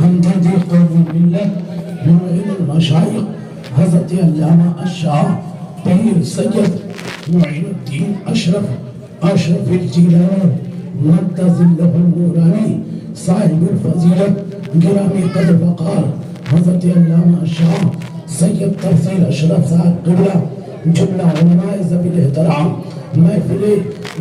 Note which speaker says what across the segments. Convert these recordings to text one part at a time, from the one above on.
Speaker 1: ممتدی قوم ملت معین المشایخ حضرت علامہ الشاہ پیر سید معین الدین اشرف الجیلانی مد ظلہ النورانی صاحب الفضیلت گرامی قدر وقار حضرت علامہ الشاہ سید تفضیل اشرف صاحب قبلہ جملہ علماء ذوی الاحترام محفل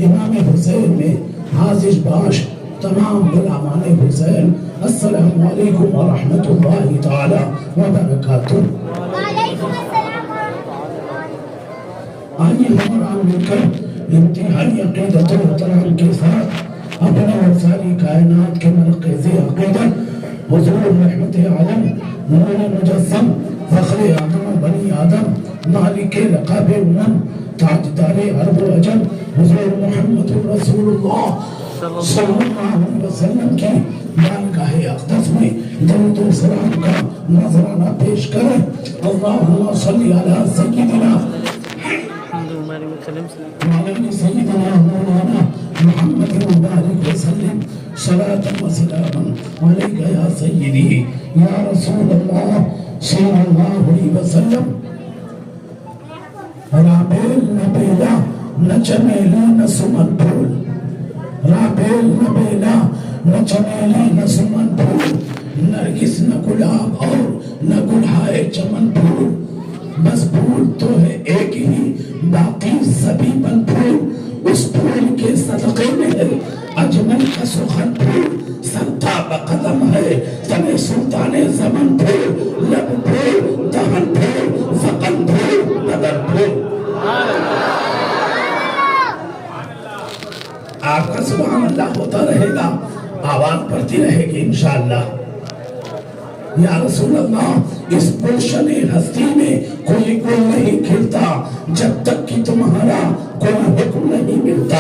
Speaker 1: امام حسین میں حاضر باش تمام غلامان حسین السلام علیکم ورحمۃ اللہ تعالی وبرکاتہ۔
Speaker 2: وعلیکم السلام ورحمۃ اللہ۔
Speaker 1: آئیے ہمارا مل کر انتہائی عقیدت و احترام کے ساتھ اپنے اور ساری کائنات کے مرکز عقیدت حضور رحمت عالم نور مجسم فخر آدم و بنی آدم مالک لقب امم تاجدار عرب و عجم حضور محمد رسول اللہ صلی اللہ علیہ وسلم کی بارگاہ اقدس میں درود و سلام کا نذرانہ پیش کریں۔ اللہم صلی علی سیدنا وعلى سيدنا مولانا محمد مبارك وسلم صلاة وسلاما عليك يا سيدي يا رسول الله صلى الله عليه وسلم۔ رابیل نبیلا نچمیلی نسمن پھول، رابیل نبیلا نچمیلی نسمن پھول، نرگس نہ گلاب اور نہ گلہائے چمن پھول، بس پھول تو ہے ایک ہی باقی سبھی بن پھول، اس پھول کے صدقے میں ہے اجمل کا سخن پھول، سنتا بقدم ہے تن سلطان زمن پھول، لب پھول دہن پھول فقن پھول بدر پھول۔ آپ کا سبحان اللہ ہوتا رہے گا، آواز پڑتی رہے گی انشاءاللہ۔ یا رسول اللہ اس گلشن ہستی میں کوئی گل نہیں کھلتا جب تک کہ تمہارا کوئی حکم نہیں ملتا،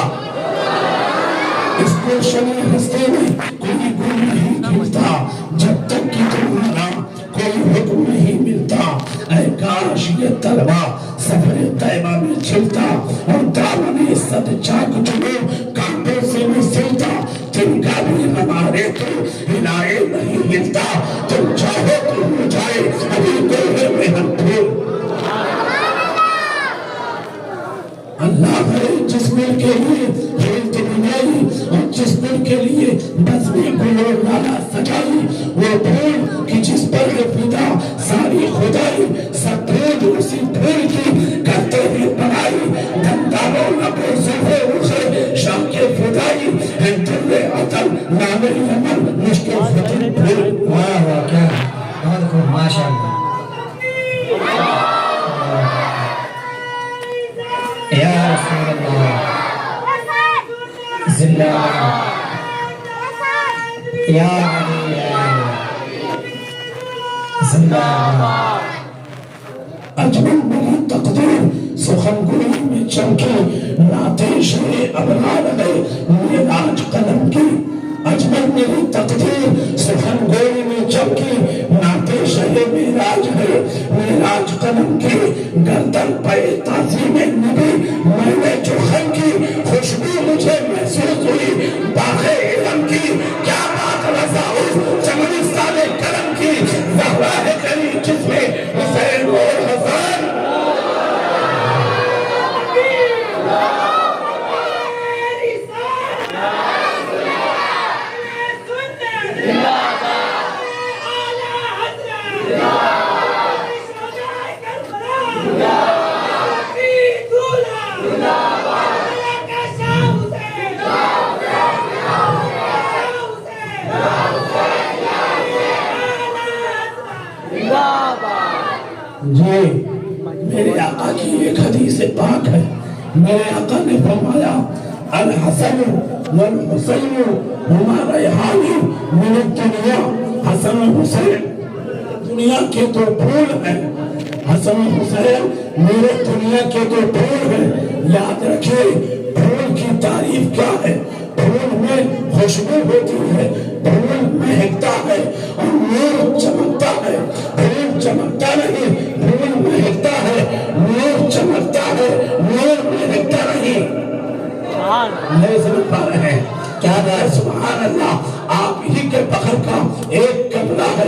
Speaker 1: اس گلشن ہستی میں کوئی گل نہیں کھلتا جب تک کہ تمہارا کوئی حکم نہیں ملتا۔ اے کاش یہ طلبہ سفر طیبہ میں چھلتا اور دامن صد چاک تمہیں کانٹوں سے مسلتا، تم کا بھی ہمارے تو ہلائے نہیں ہلتا، تم چاہو تو ہو جائے ابھی گوہے میں ہم پھول۔ اللہ ہے جس مل کے لیے ہیلت بنائی اور جس مل کے لیے بزمی گلو لالا سجائی، وہ پھول کی جس پر ہے فدا ساری خدائی، سب پھول اسی پھول کی کرتے ہیں بڑائی، دنداروں نبو زفے اسے شام کے فدائی ہے دل عطل نام یمن مشکل فتن پھول۔
Speaker 3: واہ واہ کیا بہت خوب ماشاءاللہ۔ یا رسول اللہ زندہ یا علی زندہ
Speaker 1: اجمل میری تقدیر سخن گوئی میں چمکی، ناتش ابرار ہے معراج قلم کی، اجمل میری تقدیر سخن گوئی میں چمکی، ناتش معراج ہے معراج قلم کی، گردن پہ تعظیم نبی میں نے جو خم کی، خوشبو مجھے محسوس ہوئی باغ علم کی، کیا بات رضا اس چمن سالے کرم کی، زہرا ہے کلی جس میں حسین اور حسن۔ جی میرے آقا کی ایک حدیث پاک ہے، میرے آقا نے فرمایا الحسن والحسین ہما ریحان من الدنیا، حسن و حسین دنیا کے دو پھول ہیں، حسن و حسین میرے دنیا کے دو پھول ہیں۔ یاد رکھے پھول کی تعریف کیا ہے، پھول میں خوشبو ہوتی ہے، پھول مہکتا ہے اور نور چمکتا ہے، پھول چمکتا نہیں پھول مہکتا ہے، نور چمکتا ہے نور مہکتا نہیں۔ نہیں سمجھ پا رہے ہیں کیا ہے؟ سبحان اللہ، آپ ہی کے بغل کا ایک قبلہ ہے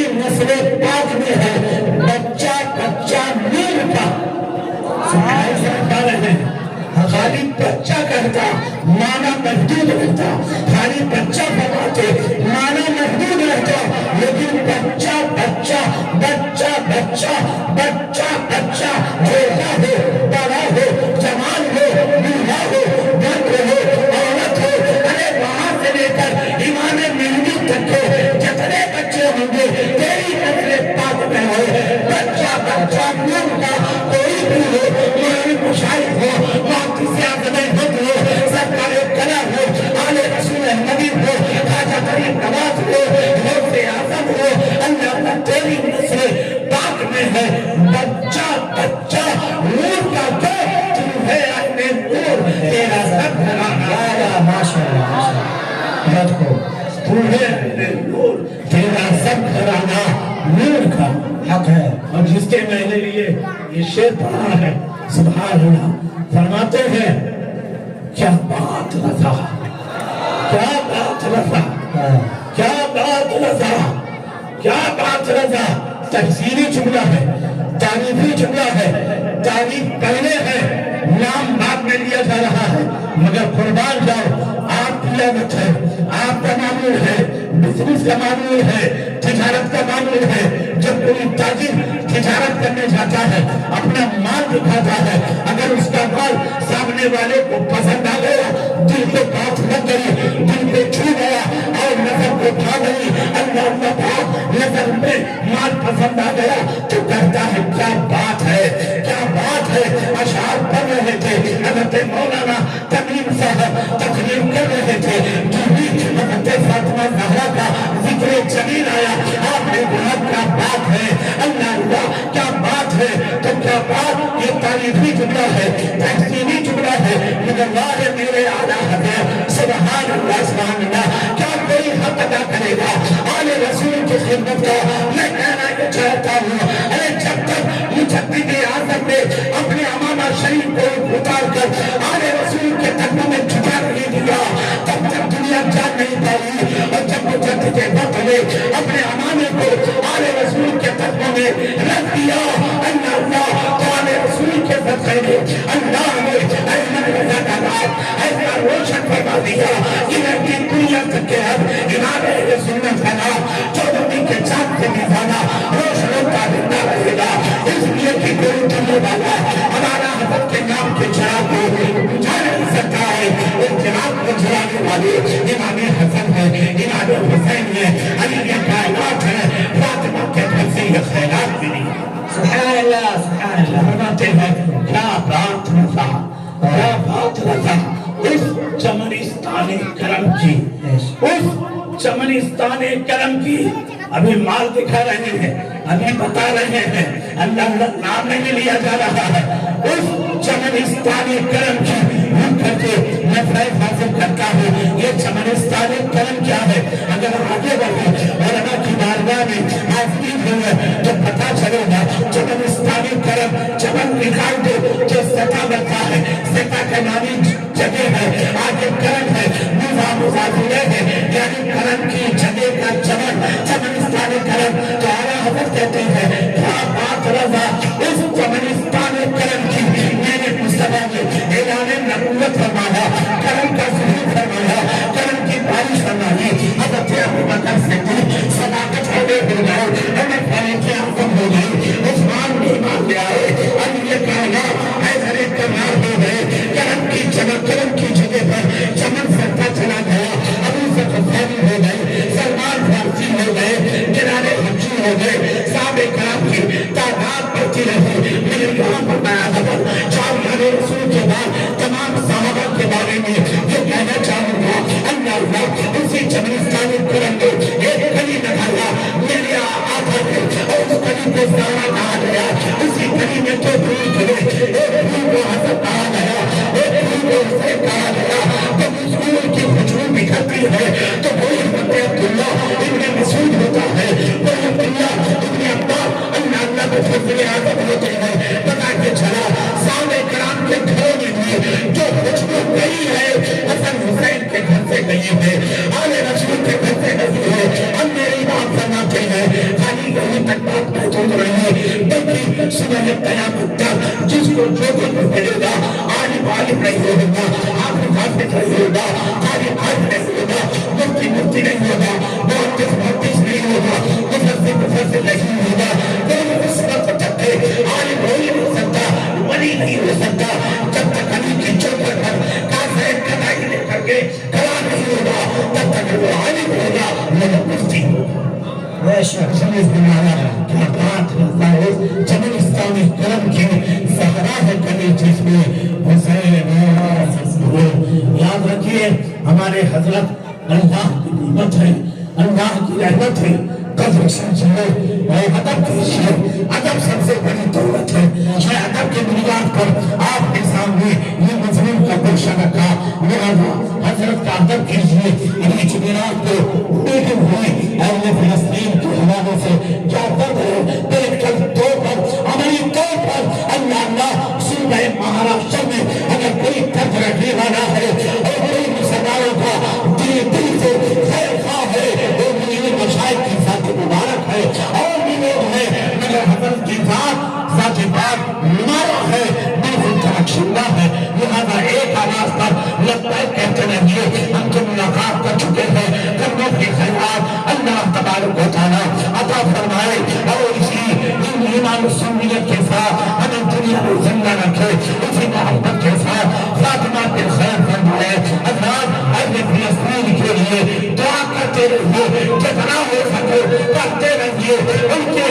Speaker 1: تیری نسل پاک میں ہے بچہ بچہ نور کا رہے ہیں خالی بچہ کہتا مانا محدود رہتا خالی بچہ فرماتے مانا محدود رہتا لیکن بچہ بچہ بچہ بچہ بچہ بچہ چھوٹا ہو بڑا ہو جوان ہو بوڑھا ہو مرد ہو عورت ہو ارے وہاں سے لے کر امام مہدی تک ہو جتنے بچے ہوں گے تیری نسل پاک میں ہو بچہ بچہ نور کا کوئی بھی ہو مولوی مشاہد ہو محدث اعظم ہند ہو سرکار کلام ہو آل رسول نبی ہو خواجہ غریب نواز ہو غوث اعظم ہو اللہ تیری نسل پاک میں ہے بچہ بچہ نور کا تو ہے اپنے نور تیرا سب گھرانا ماشاءاللہ یاد کو تو ہے اپنے نور تیرا سب گھرانا نور کا حق ہے اور جس کے میں نے لیے یہ شعر پڑھا ہے سبحان اللہ فرماتے ہیں کیا بات رضا کیا بات رضا کیا بات رضا کیا بات رضا تفسیری جملہ ہے تعریفی جملہ ہے تعریف پہلے ہے نام بعد میں لیا جا رہا ہے مگر قربان جاؤ آپ کی عادت ہے آپ کا معمول ہے بزنس کا معمول ہے تجارت کا معمول ہے جب کوئی تاجر تجارت کرنے جاتا ہے اپنا مال دکھاتا ہے اگر اس کا مال سامنے والے کو پسند آ گیا دل کو بات لگ گئی دل کو چھو گیا اور نظر کو بھا گئی اللہ پاک نظر میں مال پسند آ گیا تو کہتا ہے کیا بات ہے کیا بات ہے اشعار پڑھ رہے تھے حضرت مولانا تقریر صاحب تقریر کر رہے تھے جو بھی حضرت فاطمہ زہرا کا ذکر جمیل آیا آپ نے کہا کیا بات ہے اللہ اللہ کیا بات ہے تو کیا بات یہ تعریفی جملہ ہے تحسینی جملہ ہے مگر اللہ میرے اعلیٰ حضرت سبحان اللہ سبحان اللہ کیا کوئی حق ادا کرے گا آل رسول کی خدمت کا میں کہنا یہ چاہتا ہوں ارے جب تک مجدد اعظم نے اپنے امامہ شریف کو اتار کر آل رسول کے قدموں میں جھکا نہیں دیا تب تک دنیا جان نہیں پائی اور جب مجدد وقت نے اپنے امامے کو آل رسول کے قدموں میں رکھ دیا اللہ اللہ تو آل رسول کے صدقے میں اللہ نے احمد رضا کا نام ایسا روشن فرما دیا کہ کی دنیا تک کے اب امام اہل سنت کا نام 14 دن کے چاند سے بھی زیادہ روشن ہوتا زندہ رہے گا اس لیے کہ کوئی دنیا والا ہمارا حضرت کے نام کے چراغ کو بجھا نہیں سکتا ہے اس چراغ کو جلانے والے امام حسن ہے امام حسین ہے علی کائنات ہے فاطمہ کے گھر سے یہ خیرات ملی سبحان اللہ فرماتے ہیں کیا بات رضا کیا بات رضا اس چمنستان کرم کی اس چمنستان کرم کی ابھی مال دکھا رہے ہیں ابھی بتا رہے ہیں اللہ نام نہیں لیا جا رہا ہے اس چمنستان کرم کی ہم کر کے میں فیض حاصل کرتا ہوں یہ چمنستان کرم کیا ہے اگر آگے بڑھے علماء کی بارگاہ میں حاضرین ہوئے تو پتا چلے گا چمنستان کرم چمن نکال دو جو سطح بنتا ہے سطح کا نامی جگہ ہے آگے کرم ہے نظام مضافیہ ہے یعنی کرم کی جگہ کا چمن چمنستان کرم تو آرہ حضرت کہتے ہیں کیا بات رضا اس چمنستان کرم کی میں نے مصطفیٰ میں اعلان نبوت فرمایا کرم کا ظہور فرمایا کرم کی بارش فرمائی حضرت ابو بکر صدیق صداقت ہوئے ہو گئے عمر فاروق اعظم ہو گئے عثمان بھی مان لے آئے علی کائنات حیدر کمال ہو گئے کرم کی جگہ کرم کی جگہ پر چمن سرتا چلا گیا ابو ذر ہو گئے سلمان فارسی ہو گئے کنارے حجی ہو گئے صحابہ کرام کی تعداد بڑھتی رہی میرے یہاں پر میں خبر چار رسول کے بعد تمام صحابہ کے بارے میں یہ کہنا چاہوں گا اللہ اللہ اسی چمنستان کرم میں ایک کلی نکالا میرے آقا نے اور اس کلی کو سارا کہا گیا اسی کلی میں تو پھول کھلے ایک پھول کو حسن کہا گیا ایک پھول کو حسین کہا گیا جب اس پھول کی خوشبو بکھرتی ہے تو وہی حضرت عبداللہ ابن مسعود ہوتا ہے وہی عبداللہ ابن عباس اللہ کو فضل اعظم ہوتے ہیں پتا کہ چلا صحابہ کرام کے گھروں میں بھی جو خوشبو گئی ہے حسن حسین کے گھر سے گئی ہے آل رسول کے گھر سے گئی ہے ہم میری بات فرماتے ہیں تک بات محدود رہی، بلکہ صبح قیامت تک جس کو جو کچھ ملے گا، عالم عالم نہیں ہوگا، حافظ حافظ نہیں ہوگا، قاری قاری نہیں ہوگا، مفتی مفتی نہیں ہوگا، محدث محدث نہیں ہوگا، مفسر مفسر نہیں ہوگا، کوئی اس وقت تک عالم ہو ہی نہیں سکتا، ولی نہیں ہو سکتا جب تک علی کی چوکھٹ پر کافر کڑائی لے کر کے کھڑا نہیں ہوگا، تب تک وہ عالم ہوگا، وہ مفتی ہوگا۔
Speaker 3: بے شک
Speaker 1: سمجھ بنایا کیا بات ہے، جبل اسلامی قلم کی صحرا ہے کبھی جس میں حسین ہو۔ یاد رکھیے ہمارے حضرت اللہ کی نعمت ہے، اللہ کی رحمت ہے، قدر سمجھے اے ادب کیجیے، ادب سب سے بڑی دولت ہے۔ میں ادب کے بنیاد پر آپ کے سامنے یہ مضمون کا گلشن رکھا، لہذا حضرت کا ادب کیجیے۔ انہیں جمعرات کو دیکھے ہوئے اہل فلسطین کے حوالے سے کیا درد ہے، دیکھ کر دو پر عملی طور پر اللہ اللہ سورہ مہاراشٹر میں اگر کوئی درد رکھنے والا ہے اور کوئی مسلمانوں کا دل سے خیر خواہ ہے، وہ مجھے مشاہد کی ذات مبارک ہے، اور بھی لوگ ہیں مگر حضرت کی ذات پاک مبارک ہے، بالکل ترکشندہ ہے۔ لہذا ایک آواز پر لبیک کہتے رہیے، ہم تو ملاقات کر چکے ہیں، کرنوں کی خیرات اللہ تبارک و تعالیٰ عطا فرمائے، اور اسی ایمان و سنیت کے ساتھ ہمیں دنیا میں زندہ رکھے، اسی محبت کے ساتھ خاتمہ کے خیر فرمائے۔ حضرات اہل فلسطین کے لیے دعا کرتے رہیے، جتنا ہو سکے کرتے رہیے، ان کے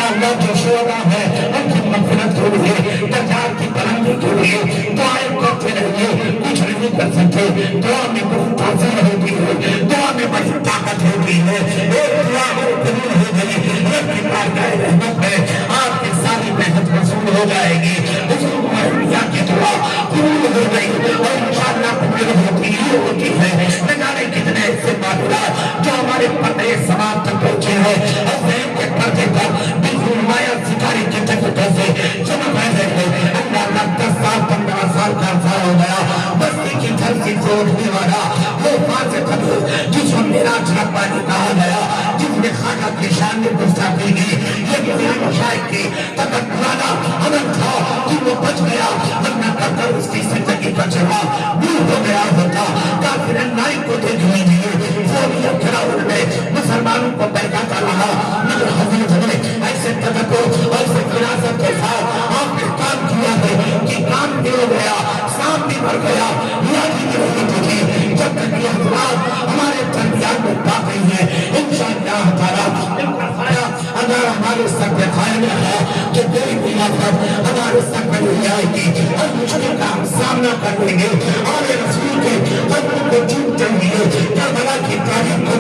Speaker 1: اللہ جو شہداء ہیں ان کی مغفرت کے لیے، درجات کی بلندی کے لیے دعائیں کرتے رہیے۔ کچھ نہیں کر سکتے، دعا میں بہت تاثیر ہوتی ہے، دعا میں بڑی طاقت ہوتی ہے۔ ایک دعا قبول ہو گئی، رب کی بارگاہ رحمت ہے، آپ کی ساری محنت وصول ہو جائے گی۔ حضور محمدیہ کی دعا قبول ہو گئی اور انشاءاللہ قبول ہوتی ہی ہوتی ہے۔ نہ جانے کتنے ایسے معاملات جو ہمارے پردے سماعت تک پہنچے ہیں، حسین کے پردے پر بالکل نمایاں ستارے کے طریقے سے چمک رہے ہیں۔ اللہ 10 سال 15 سال کا عرصہ ہو گیا، بستی کی دھرتی سے اٹھنے والا وہ فاتح قدر جس کو معراج ربانی کہا گیا، جس نے خواجہ کی شان میں گستاخی کی، یہ دنیا مشائق کی تکبرانہ عمل تھا کہ وہ بچ گیا، ورنہ قدر اس کی زندگی کا چراغ دور ہو گیا ہوتا۔ کافر نائن کو دیکھ لیجیے، فوریہ گراؤنڈ میں مسلمانوں کو بہکاتا رہا، مگر حضرت نے ایسے تدبر ایسے فراست کے ساتھ آپ نے کام کیا ہے کہ کام بھی ہو گیا، سام بھی مر گیا، یادی بھی نہیں تھی۔ جب تک یہ حضرات ہمارے درمیان میں باقی ہیں، انشاءاللہ تعالیٰ ان کا سایہ اگر ہمارے سر پہ قائم رہا کہ کوئی بھی آفت ہمارے سر پہ نہیں آئے گی، ہم مشکل کا ہم سامنا کر لیں گے، اور رسول کے قدم کو چومتے ہوئے کربلا کی تاریخ کو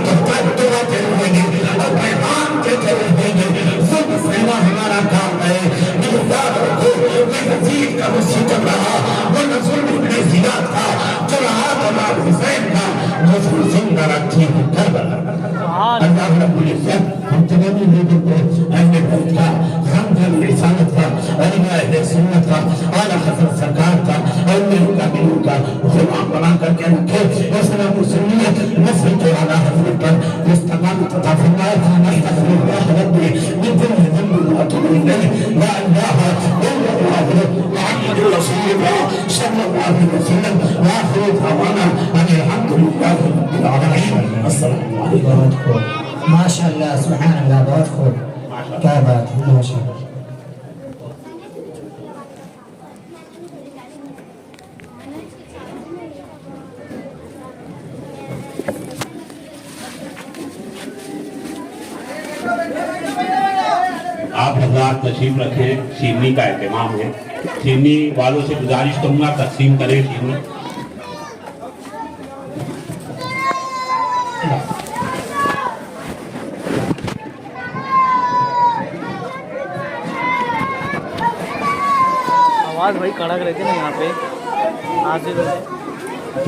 Speaker 1: دہراتے رہیں گے اور پیغام دیتے رہیں گے۔ ظلم سہنا ہمارا کام ہے، مگر یاد رکھو کہ یزید کا وہ ستم رہا، وہ نہ ظلم ابن زیاد کا جو رہا امام حسین کا، جو زندہ رکھی کربلا۔ اللہ رب العزت ہم تمامی لوگوں کو اہل بیت کا، خاندان رسالت کا، علماء اہل سنت کا، اعلیٰ حضرت سرکار کا، علماء کاملین کا غلام بنا کر کے رکھے، اسلام و سنیت نسل کے اعلیٰ حضرت پر استقامت عطا فرمائے۔ استغفر اللہ ربی من كل ذنب واتوب الیہ، لا الہ الا اللہ محمد رسول اللہ صلی اللہ علیہ وسلم، وآخر دعوانا ان الحمد للہ رب العالمین۔ السلام علیکم۔
Speaker 3: ماشاءاللہ سبحان اللہ، بہت خوب، کیا بات ہے، ماشاءاللہ۔
Speaker 4: آپ حضرات تشریف رکھیں، شیرنی کا اہتمام ہے، شیرنی والوں سے گزارش کروں گا تقسیم کریں شیرنی۔
Speaker 5: آواز بھائی کڑک رہتی نا یہاں پہ، آج